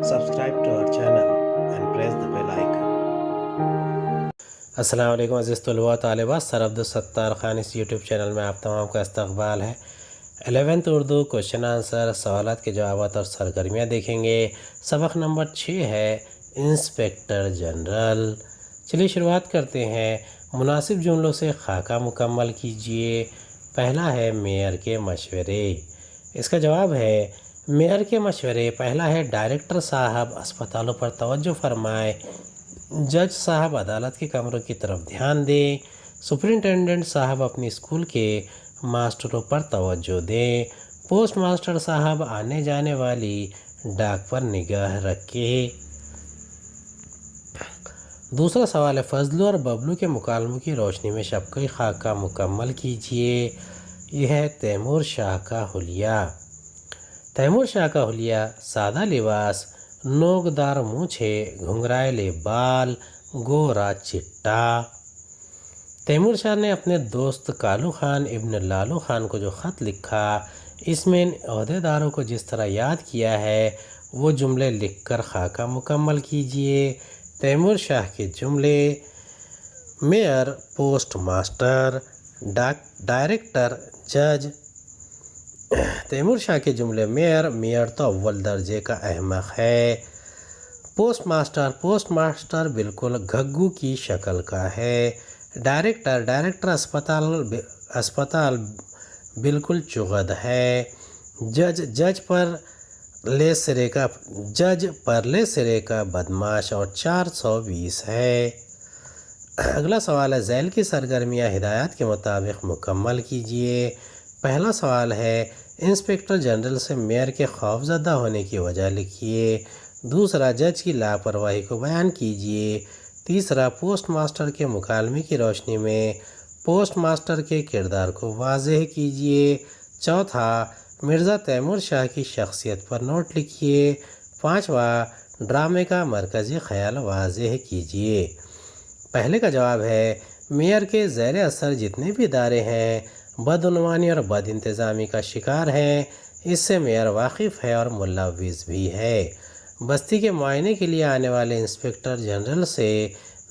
subscribe to our channel and press the bell icon. السلام علیکم عزیز طلباء طالبات، سر عبدالستار خان اس یوٹیوب چینل میں آپ تمام کا استقبال ہے۔ 11th اردو کوشچن آنسر، سوالات کے جوابات اور سرگرمیاں دیکھیں گے۔ سبق نمبر 6 ہے انسپیکٹر جنرل۔ چلیے شروعات کرتے ہیں۔ مناسب جملوں سے خاکہ مکمل کیجیے۔ پہلا ہے میئر کے مشورے۔ اس کا جواب ہے میئر کے مشورے۔ پہلا ہے ڈائریکٹر صاحب اسپتالوں پر توجہ فرمائے، جج صاحب عدالت کے کمروں کی طرف دھیان دیں، سپرنٹینڈنٹ صاحب اپنی اسکول کے ماسٹروں پر توجہ دیں، پوسٹ ماسٹر صاحب آنے جانے والی ڈاک پر نگاہ رکھیں۔ دوسرا سوال ہے فضلو اور ببلو کے مکالموں کی روشنی میں شفقی خاکہ مکمل کیجیے۔ یہ ہے تیمور شاہ کا حلیہ۔ تیمور شاہ کا حلیہ سادہ لباس، نوکدار مونچھے، گھنگرائلے بال، گورا چٹا۔ تیمور شاہ نے اپنے دوست کالو خان ابن لالو خان کو جو خط لکھا، اس میں ان عہدیداروں کو جس طرح یاد کیا ہے وہ جملے لکھ کر خاکہ مکمل کیجیے۔ تیمور شاہ کے جملے: میئر، پوسٹ ماسٹر، ڈائریکٹر، جج۔ تیمور شاہ کے جملے: میئر تو اول درجے کا احمق ہے۔ پوسٹ ماسٹر بالکل گھگو کی شکل کا ہے۔ ڈائریکٹر اسپتال بالکل چغد ہے۔ جج پرلے سرے کا بدمعاش اور 420 ہے۔ اگلا سوال ہے ذیل کی سرگرمیاں ہدایات کے مطابق مکمل کیجیے۔ پہلا سوال ہے انسپیکٹر جنرل سے میئر کے خوفزدہ ہونے کی وجہ لکھیے۔ دوسرا جج کی لاپرواہی کو بیان کیجیے۔ تیسرا پوسٹ ماسٹر کے مکالمے کی روشنی میں پوسٹ ماسٹر کے کردار کو واضح کیجیے۔ چوتھا مرزا تیمور شاہ کی شخصیت پر نوٹ لکھیے۔ پانچواں ڈرامے کا مرکزی خیال واضح کیجیے۔ پہلے کا جواب ہے میئر کے زیر اثر جتنے بھی ادارے ہیں بدعنوانی اور بد انتظامی کا شکار ہیں۔ اس سے میئر واقف ہے اور ملوث بھی ہے۔ بستی کے معائنے کے لیے آنے والے انسپیکٹر جنرل سے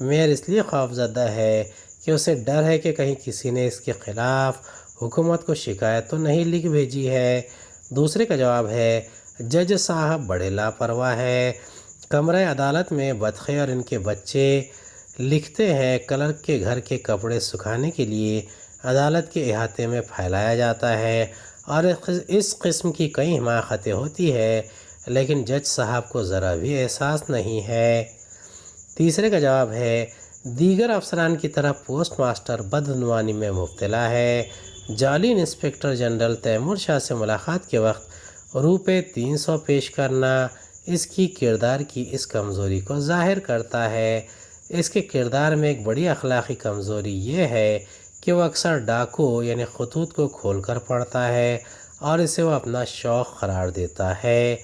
میئر اس لیے خوفزدہ ہے کہ اسے ڈر ہے کہ کہیں کسی نے اس کے خلاف حکومت کو شکایت تو نہیں لکھ بھیجی ہے۔ دوسرے کا جواب ہے جج صاحب بڑے لاپرواہ ہے۔ کمرہ عدالت میں بدخے اور ان کے بچے لکھتے ہیں کلرک کے گھر کے کپڑے سکھانے کے لیے عدالت کے احاطے میں پھیلایا جاتا ہے اور اس قسم کی کئی حماقتیں ہوتی ہے، لیکن جج صاحب کو ذرا بھی احساس نہیں ہے۔ تیسرے کا جواب ہے دیگر افسران کی طرح پوسٹ ماسٹر بدعنوانی میں مبتلا ہے۔ جعلی انسپیکٹر جنرل تیمور شاہ سے ملاقات کے وقت روپے 300 پیش کرنا اس کی کردار کی اس کمزوری کو ظاہر کرتا ہے۔ اس کے کردار میں ایک بڑی اخلاقی کمزوری یہ ہے کہ وہ اکثر ڈاکو یعنی خطوط کو کھول کر پڑھتا ہے اور اسے وہ اپنا شوق قرار دیتا ہے۔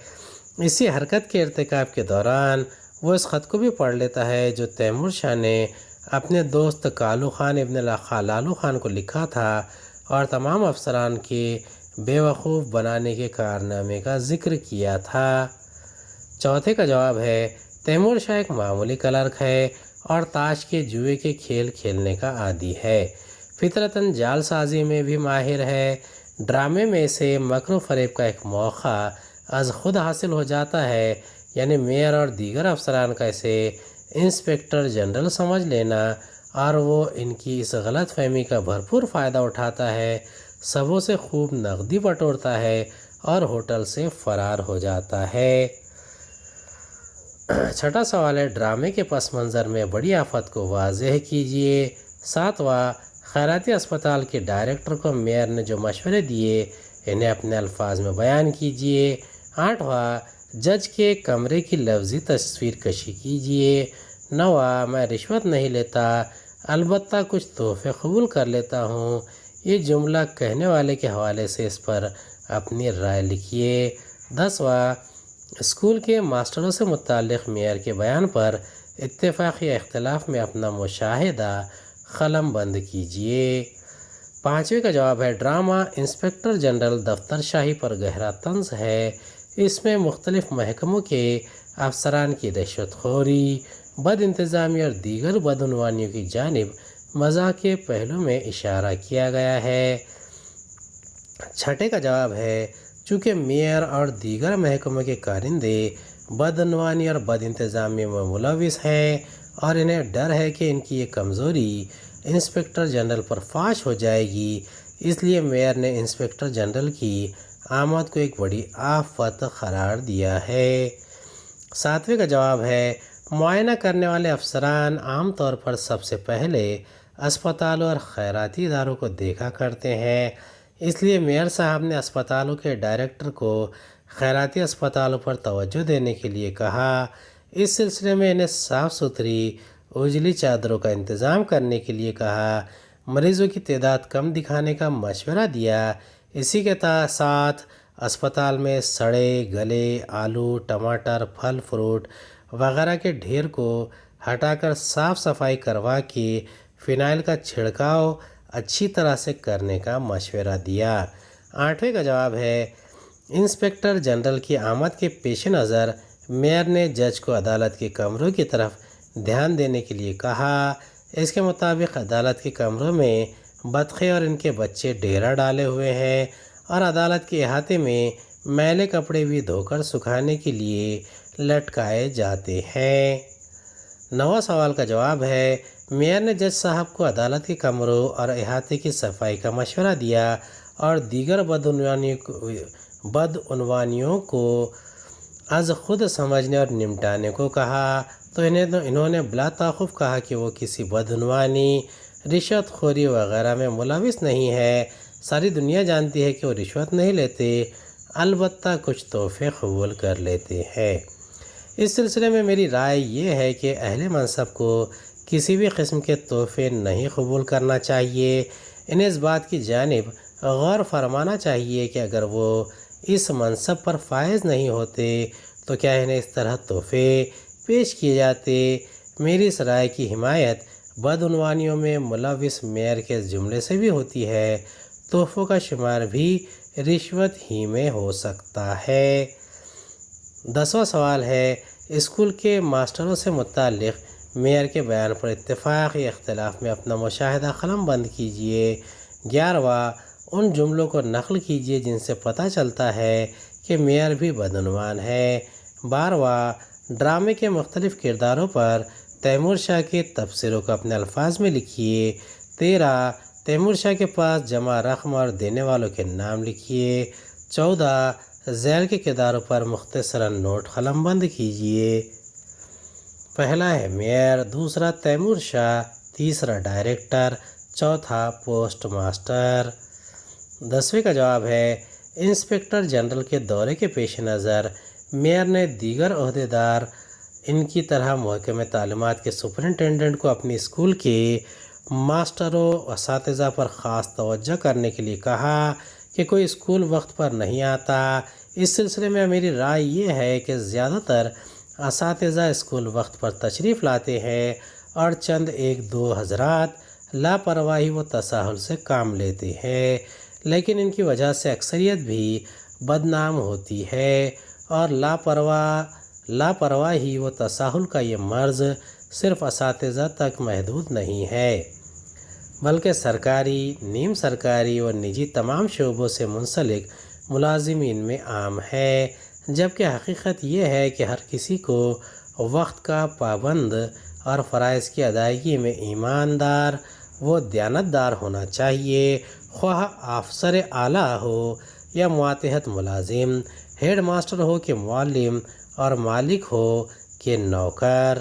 اسی حرکت کے ارتکاب کے دوران وہ اس خط کو بھی پڑھ لیتا ہے جو تیمور شاہ نے اپنے دوست کالو خان ابن لالو خان کو لکھا تھا اور تمام افسران کے بے وقوف بنانے کے کارنامے کا ذکر کیا تھا۔ چوتھے کا جواب ہے تیمور شاہ ایک معمولی کلرک ہے اور تاش کے جوئے کے کھیل کھیلنے کا عادی ہے۔ فطرتاً جال سازی میں بھی ماہر ہے۔ ڈرامے میں اسے مکر و فریب کا ایک موقع از خود حاصل ہو جاتا ہے، یعنی میئر اور دیگر افسران کا اسے انسپیکٹر جنرل سمجھ لینا اور وہ ان کی اس غلط فہمی کا بھرپور فائدہ اٹھاتا ہے، سبوں سے خوب نقدی بٹورتا ہے اور ہوٹل سے فرار ہو جاتا ہے۔ چھٹا سوال ہے ڈرامے کے پس منظر میں بڑی آفت کو واضح کیجیے۔ ساتواں خیراتی اسپتال کے ڈائریکٹر کو میئر نے جو مشورے دیے انہیں اپنے الفاظ میں بیان کیجیے۔ آٹھواں جج کے کمرے کی لفظی تصویر کشی کیجیے۔ نواں میں رشوت نہیں لیتا، البتہ کچھ تحفے قبول کر لیتا ہوں۔ یہ جملہ کہنے والے کے حوالے سے اس پر اپنی رائے لکھیے۔ 10واں اسکول کے ماسٹروں سے متعلق میئر کے بیان پر اتفاق یا اختلاف میں اپنا مشاہدہ قلم بند کیجیے۔ 5ویں کا جواب ہے ڈرامہ انسپیکٹر جنرل دفتر شاہی پر گہرا طنز ہے۔ اس میں مختلف محکموں کے افسران کی رشوت خوری، بد انتظامی اور دیگر بدعنوانیوں کی جانب مزاح کے پہلو میں اشارہ کیا گیا ہے۔ چھٹے کا جواب ہے، چونکہ میئر اور دیگر محکموں کے کارندے بدعنوانی اور بد انتظامی میں ملوث ہیں اور انہیں ڈر ہے کہ ان کی یہ کمزوری انسپکٹر جنرل پر فاش ہو جائے گی، اس لیے میئر نے انسپکٹر جنرل کی آمد کو ایک بڑی آفت قرار دیا ہے۔ ساتویں کا جواب ہے، معائنہ کرنے والے افسران عام طور پر سب سے پہلے اسپتالوں اور خیراتی اداروں کو دیکھا کرتے ہیں، اس لیے میئر صاحب نے اسپتالوں کے ڈائریکٹر کو خیراتی اسپتالوں پر توجہ دینے کے لیے کہا۔ اس سلسلے میں انہیں صاف ستھری اجلی چادروں کا انتظام کرنے کے لیے کہا، مریضوں کی تعداد کم دکھانے کا مشورہ دیا۔ اسی کے ساتھ اسپتال میں سڑے گلے آلو، ٹماٹر، پھل فروٹ وغیرہ کے ڈھیر کو ہٹا کر صاف صفائی کروا کے فنائل کا چھڑکاؤ اچھی طرح سے کرنے کا مشورہ دیا۔ آٹھویں کا جواب ہے، انسپکٹر جنرل کی آمد کے پیش نظر میئر نے جج کو عدالت کے کمروں کی طرف دھیان دینے کے لیے کہا۔ اس کے مطابق عدالت کے کمروں میں بطخیں اور ان کے بچے ڈیرا ڈالے ہوئے ہیں اور عدالت کے احاطے میں میلے کپڑے بھی دھو کر سکھانے کے لیے لٹکائے جاتے ہیں۔ نواں سوال کا جواب ہے، میئر نے جج صاحب کو عدالت کے کمروں اور احاطے کی صفائی کا مشورہ دیا اور دیگر بدعنوانیوں کو از خود سمجھنے اور نمٹانے کو کہا، تو انہوں نے بلا تاخف کہا کہ وہ کسی بدعنوانی، رشوت خوری وغیرہ میں ملوث نہیں ہے۔ ساری دنیا جانتی ہے کہ وہ رشوت نہیں لیتے، البتہ کچھ تحفے قبول کر لیتے ہیں۔ اس سلسلے میں میری رائے یہ ہے کہ اہل منصب کو کسی بھی قسم کے تحفے نہیں قبول کرنا چاہیے۔ انہیں اس بات کی جانب غور فرمانا چاہیے کہ اگر وہ اس منصب پر فائز نہیں ہوتے تو کیا انہیں اس طرح تحفے پیش کیے جاتے۔ میری اس رائے کی حمایت بدعنوانیوں میں ملوث میئر کے جملے سے بھی ہوتی ہے۔ تحفوں کا شمار بھی رشوت ہی میں ہو سکتا ہے۔ 10واں سوال ہے، اسکول کے ماسٹروں سے متعلق میئر کے بیان پر اتفاق یا اختلاف میں اپنا مشاہدہ قلم بند کیجیے۔ 11واں، ان جملوں کو نقل کیجیے جن سے پتہ چلتا ہے کہ میئر بھی بدعنوان ہے۔ 12واں، ڈرامے کے مختلف کرداروں پر تیمور شاہ کے تبصروں کو اپنے الفاظ میں لکھیے۔ 13، تیمور شاہ کے پاس جمع رقم اور دینے والوں کے نام لکھیے۔ 14، ذیل کے کرداروں پر مختصراً نوٹ قلم بند کیجیے۔ پہلا ہے میئر، دوسرا تیمور شاہ، تیسرا ڈائریکٹر، چوتھا پوسٹ ماسٹر۔ 10ویں کا جواب ہے، انسپکٹر جنرل کے دورے کے پیش نظر میئر نے دیگر عہدیدار ان کی طرح محکمہ تعلیمات کے سپرنٹینڈنٹ کو اپنی اسکول کے ماسٹروں اساتذہ پر خاص توجہ کرنے کے لیے کہا کہ کوئی اسکول وقت پر نہیں آتا۔ اس سلسلے میں میری رائے یہ ہے کہ زیادہ تر اساتذہ اسکول وقت پر تشریف لاتے ہیں اور چند ایک دو حضرات لاپرواہی و تساہل سے کام لیتے ہیں، لیکن ان کی وجہ سے اکثریت بھی بدنام ہوتی ہے اور لاپرواہی و تساہل کا یہ مرض صرف اساتذہ تک محدود نہیں ہے بلکہ سرکاری، نیم سرکاری اور نجی تمام شعبوں سے منسلک ملازمین میں عام ہے، جبکہ حقیقت یہ ہے کہ ہر کسی کو وقت کا پابند اور فرائض کی ادائیگی میں ایماندار و دیانتدار ہونا چاہیے، خواہ افسر اعلیٰ ہو یا ماتحت ملازم، ہیڈ ماسٹر ہو کہ معلم اور مالک ہو کہ نوکر۔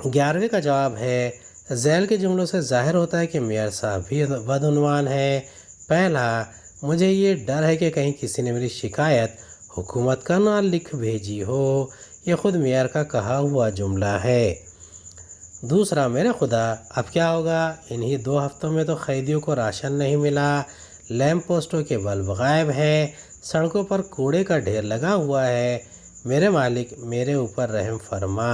11ویں کا جواب ہے، ذیل کے جملوں سے ظاہر ہوتا ہے کہ میئر صاحب بھی بدعنوان ہے۔ پہلا، مجھے یہ ڈر ہے کہ کہیں کسی نے میری شکایت حکومت کا نہ لکھ بھیجی ہو۔ یہ خود میئر کا کہا ہوا جملہ ہے۔ دوسرا، میرے خدا اب کیا ہوگا، انہی 2 ہفتوں میں تو قیدیوں کو راشن نہیں ملا، لیمپ پوسٹوں کے بلب غائب ہیں، سڑکوں پر کوڑے کا ڈھیر لگا ہوا ہے، میرے مالک میرے اوپر رحم فرما۔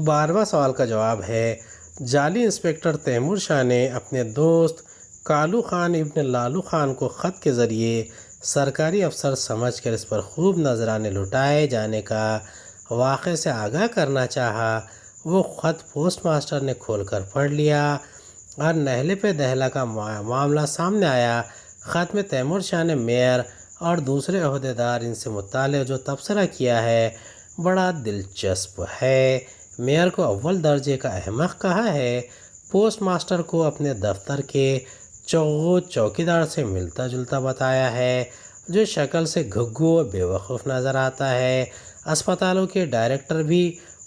12واں سوال کا جواب ہے، جعلی انسپکٹر تیمور شاہ نے اپنے دوست کالو خان ابن لالو خان کو خط کے ذریعے سرکاری افسر سمجھ کر اس پر خوب نذرانے لٹائے جانے کا واقعے سے آگاہ کرنا چاہا۔ وہ خط پوسٹ ماسٹر نے کھول کر پڑھ لیا اور نہلے پہ دہلا کا معاملہ سامنے آیا۔ خط میں تیمور شاہ نے میئر اور دوسرے عہدیدار ان سے متعلق جو تبصرہ کیا ہے بڑا دلچسپ ہے۔ میئر کو اول درجے کا احمق کہا ہے، پوسٹ ماسٹر کو اپنے دفتر کے چوکیدار سے ملتا جلتا بتایا ہے جو شکل سے گھگو و بیوقوف نظر آتا ہے۔ اسپتالوں کے ڈائریکٹر بھی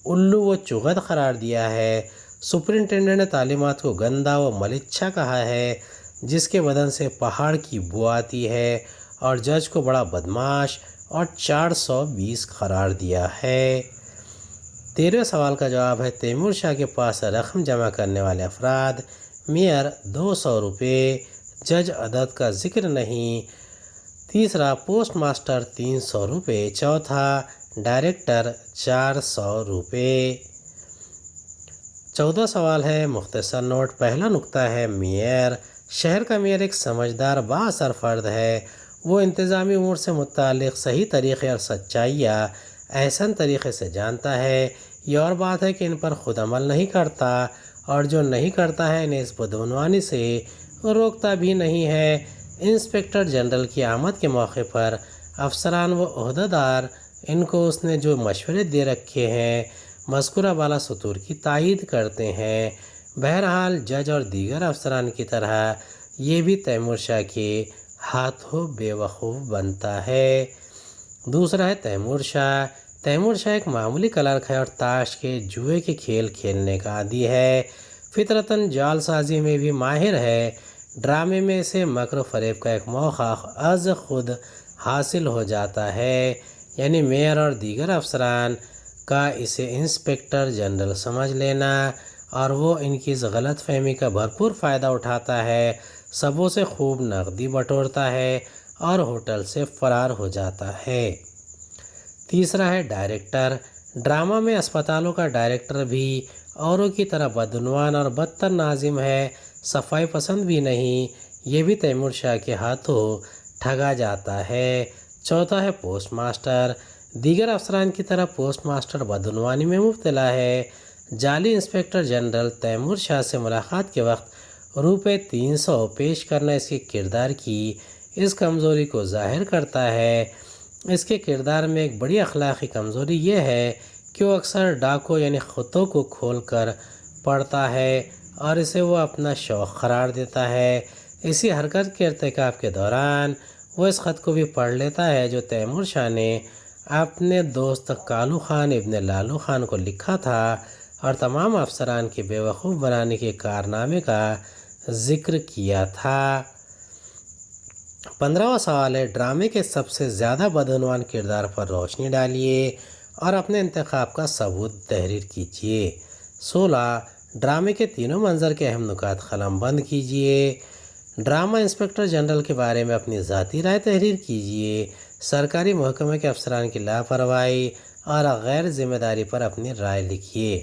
الو و چغد قرار دیا ہے۔ سپرنٹینڈنٹ نے تعلیمات کو گندا و ملچھا کہا ہے جس کے بدن سے پہاڑ کی بو آتی ہے، اور جج کو بڑا بدماش اور 420 قرار دیا ہے۔ 13ویں سوال کا جواب ہے تیمور شاہ کے پاس رقم جمع کرنے والے افراد۔ میئر 200 روپے، جج عدد کا ذکر نہیں۔ تیسرا پوسٹ ماسٹر 300 روپے، چوتھا ڈائریکٹر 400 روپے۔ 14 سوال ہے مختصر نوٹ۔ پہلا نکتہ ہے میئر۔ شہر کا میئر ایک سمجھدار با اثر فرد ہے۔ وہ انتظامی امور سے متعلق صحیح طریقے اور سچائیاں احسن طریقے سے جانتا ہے۔ یہ اور بات ہے کہ ان پر خود عمل نہیں کرتا، اور جو نہیں کرتا ہے انہیں اس بدعنوانی سے روکتا بھی نہیں ہے۔ انسپکٹر جنرل کی آمد کے موقع پر افسران و عہدیدار ان کو اس نے جو مشورے دے رکھے ہیں مذکورہ بالا سطور کی تائید کرتے ہیں۔ بہرحال جج اور دیگر افسران کی طرح یہ بھی تیمور شاہ کے ہاتھوں بے وقوف بنتا ہے۔ دوسرا ہے تیمور شاہ۔ تیمور شاہ ایک معمولی کلرک ہے اور تاش کے جوئے کے کھیل کھیلنے کا عادی ہے۔ فطرتاً جال سازی میں بھی ماہر ہے۔ ڈرامے میں اسے مکر و فریب کا ایک موقع از خود حاصل ہو جاتا ہے، یعنی میئر اور دیگر افسران کا اسے انسپکٹر جنرل سمجھ لینا، اور وہ ان کی اس غلط فہمی کا بھرپور فائدہ اٹھاتا ہے، سبوں سے خوب نقدی بٹورتا ہے اور ہوٹل سے فرار ہو جاتا ہے۔ تیسرا ہے ڈائریکٹر۔ ڈرامہ میں اسپتالوں کا ڈائریکٹر بھی اوروں کی طرح بدعنوان اور بدتر ناظم ہے، صفائی پسند بھی نہیں۔ یہ بھی تیمور شاہ کے ہاتھوں ٹھگا جاتا ہے۔ چوتھا ہے پوسٹ ماسٹر۔ دیگر افسران کی طرح پوسٹ ماسٹر بدعنوانی میں مبتلا ہے۔ جعلی انسپکٹر جنرل تیمور شاہ سے ملاقات کے وقت روپے 300 پیش کرنا اس کے کردار کی اس کمزوری کو ظاہر کرتا ہے۔ اس کے کردار میں ایک بڑی اخلاقی کمزوری یہ ہے کہ وہ اکثر ڈاکوں یعنی خطوں کو کھول کر پڑھتا ہے اور اسے وہ اپنا شوق قرار دیتا ہے۔ اسی حرکت کے ارتکاب کے دوران وہ اس خط کو بھی پڑھ لیتا ہے جو تیمور شاہ نے اپنے دوست کالو خان ابن لالو خان کو لکھا تھا اور تمام افسران کے بے وقوف بنانے کے کارنامے کا ذکر کیا تھا۔ 15واں سوال ہے ڈرامے کے سب سے زیادہ بدعنوان کردار پر روشنی ڈالیے اور اپنے انتخاب کا ثبوت تحریر کیجیے۔ 16 ڈرامے کے تینوں منظر کے اہم نکات قلم بند کیجیے۔ ڈرامہ انسپکٹر جنرل کے بارے میں اپنی ذاتی رائے تحریر کیجیے۔ سرکاری محکمے کے افسران کی لاپرواہی اور غیر ذمہ داری پر اپنی رائے لکھیے۔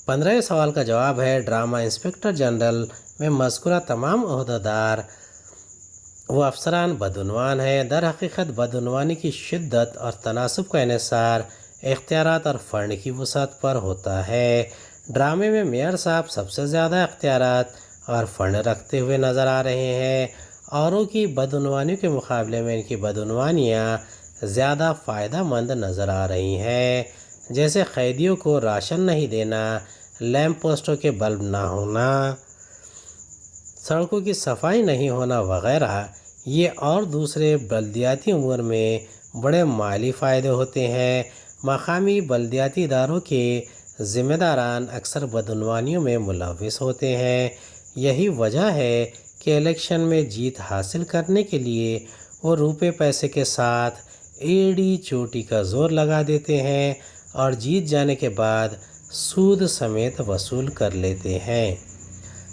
15ویں سوال کا جواب ہے ڈرامہ انسپکٹر جنرل میں مذکورہ تمام عہدیدار وہ افسران بدعنوان ہیں۔ در حقیقت بدعنوانی کی شدت اور تناسب کا انحصار اختیارات اور فنڈ کی وسعت پر ہوتا ہے۔ ڈرامے میں میئر صاحب سب سے زیادہ اختیارات اور فنڈ رکھتے ہوئے نظر آ رہے ہیں۔ اوروں کی بدعنوانی کے مقابلے میں ان کی بدعنوانیاں زیادہ فائدہ مند نظر آ رہی ہیں، جیسے قیدیوں کو راشن نہیں دینا، لیمپ پوسٹوں کے بلب نہ ہونا، سڑکوں کی صفائی نہیں ہونا وغیرہ۔ یہ اور دوسرے بلدیاتی امور میں بڑے مالی فائدے ہوتے ہیں۔ مقامی بلدیاتی اداروں کے ذمہ داران اکثر بدعنوانیوں میں ملوث ہوتے ہیں۔ یہی وجہ ہے کہ الیکشن میں جیت حاصل کرنے کے لیے وہ روپے پیسے کے ساتھ ایڑی چوٹی کا زور لگا دیتے ہیں اور جیت جانے کے بعد سود سمیت وصول کر لیتے ہیں۔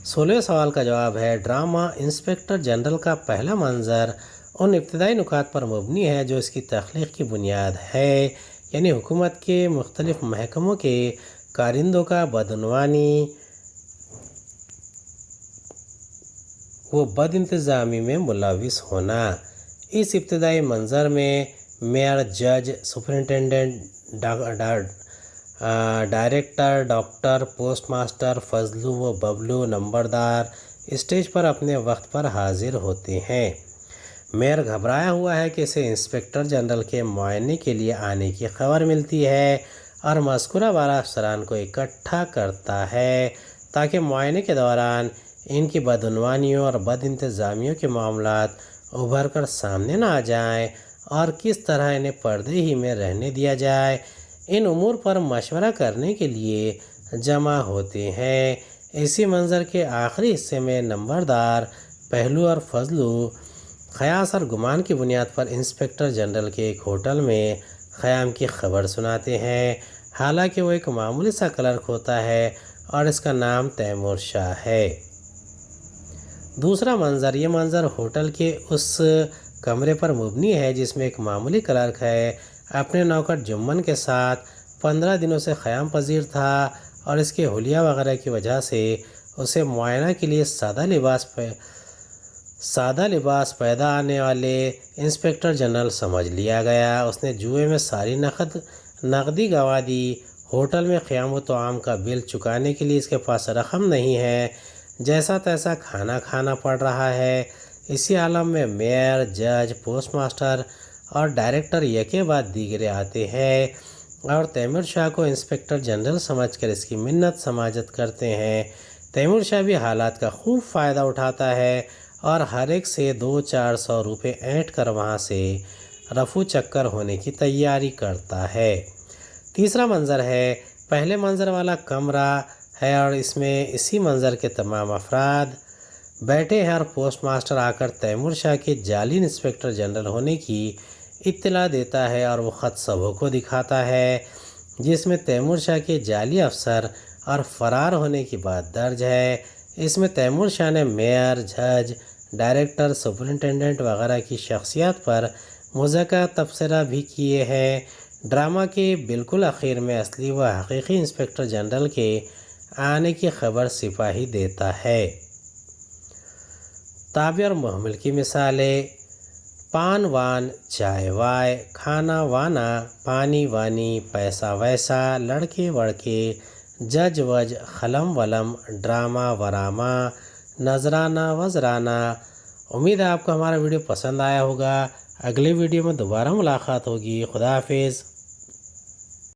16ویں سوال کا جواب ہے ڈرامہ انسپکٹر جنرل کا پہلا منظر ان ابتدائی نکات پر مبنی ہے جو اس کی تخلیق کی بنیاد ہے، یعنی حکومت کے مختلف محکموں کے کارندوں کا بدعنوانی و بد انتظامی میں ملوث ہونا۔ اس ابتدائی منظر میں میئر، جج، superintendent, director, doctor, post master, Fazlu و ببلو، نمبردار اسٹیج پر اپنے وقت پر حاضر ہوتے ہیں۔ میئر گھبرایا ہوا ہے کہ اسے انسپکٹر جنرل کے معائنے کے لیے آنے کی خبر ملتی ہے اور مذکورہ 12 افسران کو اکٹھا کرتا ہے تاکہ معائنے کے دوران ان کی بدعنوانیوں اور بد انتظامیوں کے معاملات ابھر کر سامنے نہ آ جائیں اور کس طرح انہیں پردے ہی میں رہنے دیا جائے۔ ان امور پر مشورہ کرنے کے لیے جمع ہوتے ہیں۔ اسی منظر کے آخری حصے میں نمبردار، پہلو اور فضلو قیاس اور گمان کی بنیاد پر انسپکٹر جنرل کے ایک ہوٹل میں قیام کی خبر سناتے ہیں، حالانکہ وہ ایک معمولی سا کلرک ہوتا ہے اور اس کا نام تیمور شاہ ہے۔ دوسرا منظر، یہ منظر ہوٹل کے اس کمرے پر مبنی ہے جس میں ایک معمولی کلرک ہے، اپنے نوکر جمن کے ساتھ 15 دنوں سے قیام پذیر تھا اور اس کے حلیہ وغیرہ کی وجہ سے اسے معائنہ کے لیے سادہ لباس پیدا آنے والے انسپکٹر جنرل سمجھ لیا گیا۔ اس نے جوئے میں ساری نقدی گنوا دی۔ ہوٹل میں قیام و طعام کا بل چکانے کے لیے اس کے پاس رقم نہیں ہے، جیسا تیسا کھانا کھانا پڑ رہا ہے۔ اسی عالم میں میئر، جج، پوسٹ ماسٹر اور ڈائریکٹر یکے بعد دیگرے آتے ہیں اور تیمور شاہ کو انسپکٹر جنرل سمجھ کر اس کی منت سماجت کرتے ہیں۔ تیمور شاہ بھی حالات کا خوب فائدہ اٹھاتا ہے اور ہر ایک سے 200-400 روپے اینٹ کر وہاں سے رفو چکر ہونے کی تیاری کرتا ہے۔ تیسرا منظر ہے، پہلے منظر والا کمرہ ہے اور اس میں اسی منظر کے تمام افراد بیٹھے ہیں اور پوسٹ ماسٹر آ کر تیمور شاہ کے جعلی انسپکٹر جنرل ہونے کی اطلاع دیتا ہے اور وہ خط سبھوں کو دکھاتا ہے جس میں تیمور شاہ کے جعلی افسر اور فرار ہونے کی بات درج ہے۔ اس میں تیمور شاہ نے میئر، جج، ڈائریکٹر، سپرنٹینڈنٹ وغیرہ کی شخصیات پر مذاکرہ تبصرہ بھی کیے ہیں۔ ڈرامہ کے بالکل اخیر میں اصلی و حقیقی انسپکٹر جنرل کے آنے کی خبر سپاہی دیتا ہے۔ تابع اور محمل کی مثالیں: پان وان، چائے وائے، کھانا وانا، پانی وانی، پیسہ ویسا، لڑکے وڑکے، جج وج، خلم ولم، ڈرامہ وراما، نذرانہ وزرانہ۔ امید ہے آپ کو ہمارا ویڈیو پسند آیا ہوگا۔ اگلے ویڈیو میں دوبارہ ملاقات ہوگی۔ خدا حافظ۔